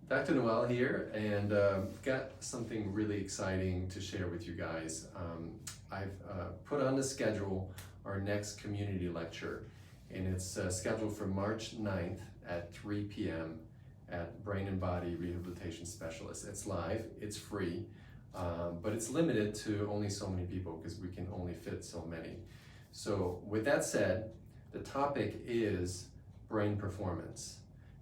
Dr. Noel here, and got something really exciting to share with you guys. I've put on the schedule our next community lecture, and it's scheduled for March 9th at 3 p.m. at Brain and Body Rehabilitation Specialists. It's live, it's free, but it's limited to only so many people because we can only fit so many. So with that said, the topic is brain performance.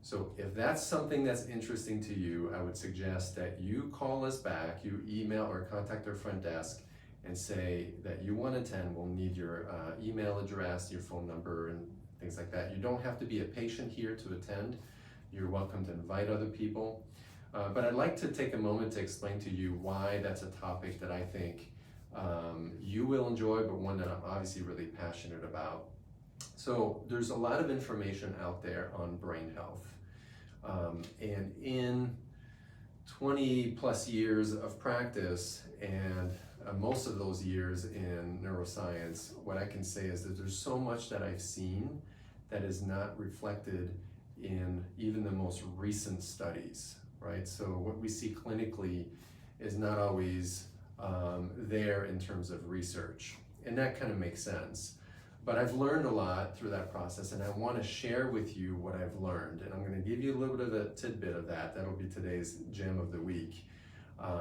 So if that's something that's interesting to you, I would suggest that you call us back, you email or contact our front desk and say that you want to attend. We'll need your email address, your phone number, and things like that. You don't have to be a patient here to attend. You're welcome to invite other people. But I'd like to take a moment to explain to you why that's a topic that I think you will enjoy, but one that I'm obviously really passionate about. So there's a lot of information out there on brain health. And in 20 plus years of practice, and most of those years in neuroscience, what I can say is that there's so much that I've seen that is not reflected in even the most recent studies, right? So what we see clinically is not always there in terms of research, and that kind of makes sense. But I've learned a lot through that process, and I want to share with you what I've learned. And I'm going to give you a little bit of a tidbit of that. That'll be today's gem of the week.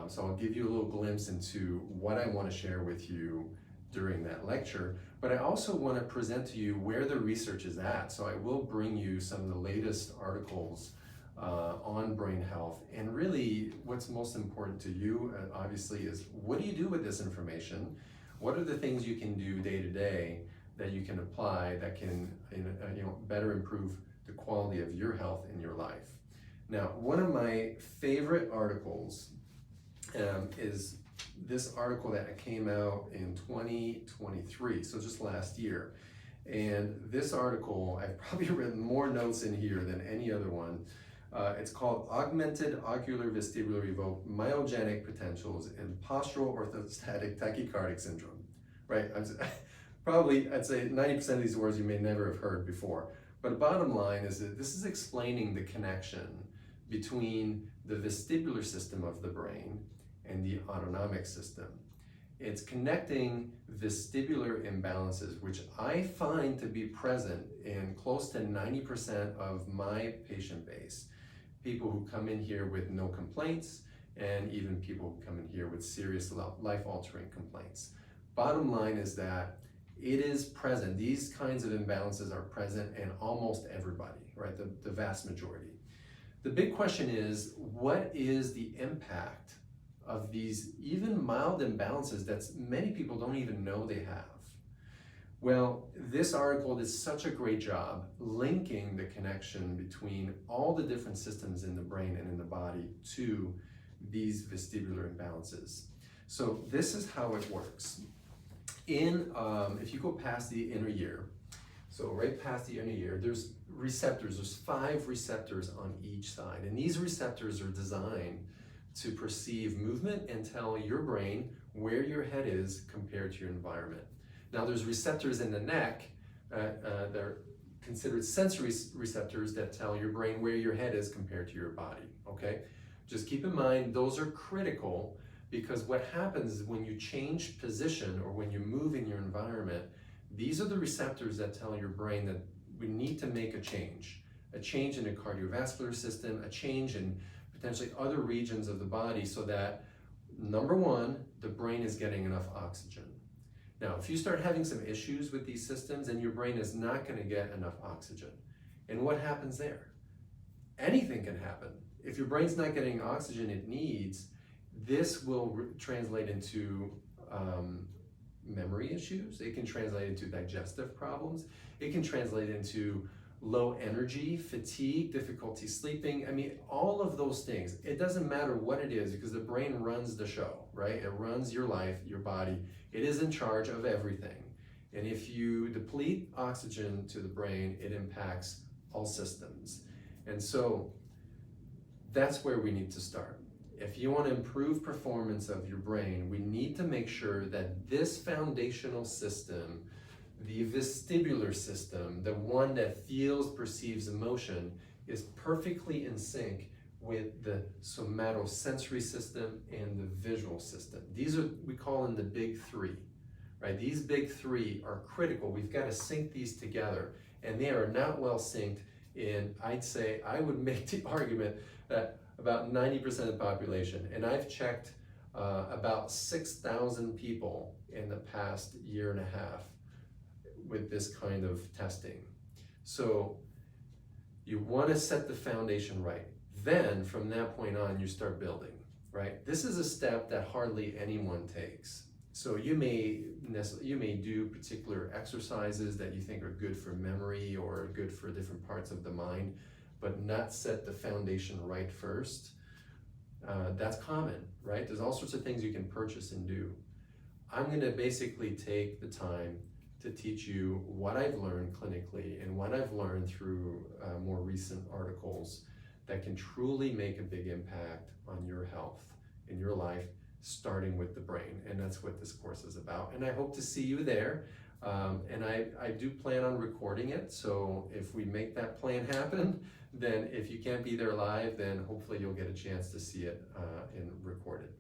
So I'll give you a little glimpse into what I want to share with you during that lecture. But I also want to present to you where the research is at. So I will bring you some of the latest articles on brain health. And really, what's most important to you, obviously, is what do you do with this information? What are the things you can do day to day that you can apply that can better improve the quality of your health in your life. Now, one of my favorite articles is this article that came out in 2023, so just last year. And this article, I've probably written more notes in here than any other one. It's called Augmented Ocular Vestibular Evoked Myogenic Potentials in Postural Orthostatic Tachycardic Syndrome, right? Probably, I'd say 90% of these words you may never have heard before. But the bottom line is that this is explaining the connection between the vestibular system of the brain and the autonomic system. It's connecting vestibular imbalances, which I find to be present in close to 90% of my patient base. People who come in here with no complaints, and even people who come in here with serious life-altering complaints. Bottom line is that it is present. These kinds of imbalances are present in almost everybody, right? The vast majority. The big question is, what is the impact of these even mild imbalances that many people don't even know they have? Well, this article did such a great job linking the connection between all the different systems in the brain and in the body to these vestibular imbalances. So this is how it works. If you go past the inner ear, so right past the inner ear, there's receptors. There's 5 receptors on each side, and these receptors are designed to perceive movement and tell your brain where your head is compared to your environment. Now, there's receptors in the neck they're considered sensory receptors that tell your brain where your head is compared to your body. Okay, just keep in mind those are critical. Because what happens is when you change position or when you move in your environment, these are the receptors that tell your brain that we need to make a change in the cardiovascular system, a change in potentially other regions of the body so that, number one, the brain is getting enough oxygen. Now, if you start having some issues with these systems, then your brain is not going to get enough oxygen. And what happens there? Anything can happen. If your brain's not getting the oxygen it needs, this will translate into memory issues. It can translate into digestive problems. It can translate into low energy, fatigue, difficulty sleeping. I mean, all of those things. It doesn't matter what it is because the brain runs the show, right? It runs your life, your body. It is in charge of everything. And if you deplete oxygen to the brain, it impacts all systems. And so that's where we need to start. If you want to improve performance of your brain, we need to make sure that this foundational system, the vestibular system, the one that feels, perceives emotion, is perfectly in sync with the somatosensory system and the visual system. These are, we call them the big three, right? These big three are critical. We've got to sync these together, and they are not well synced. And I'd say, I would make the argument that about 90% of the population, and I've checked about 6,000 people in the past year and a half with this kind of testing. So you want to set the foundation right. Then from that point on, you start building, right? This is a step that hardly anyone takes. So you may do particular exercises that you think are good for memory or good for different parts of the mind, but not set the foundation right first. That's common, right? There's all sorts of things you can purchase and do. I'm gonna basically take the time to teach you what I've learned clinically and what I've learned through more recent articles that can truly make a big impact on your health in your life, starting with the brain. And that's what this course is about. And I hope to see you there. And I do plan on recording it. So if we make that plan happen, then if you can't be there live, then hopefully you'll get a chance to see it in recorded.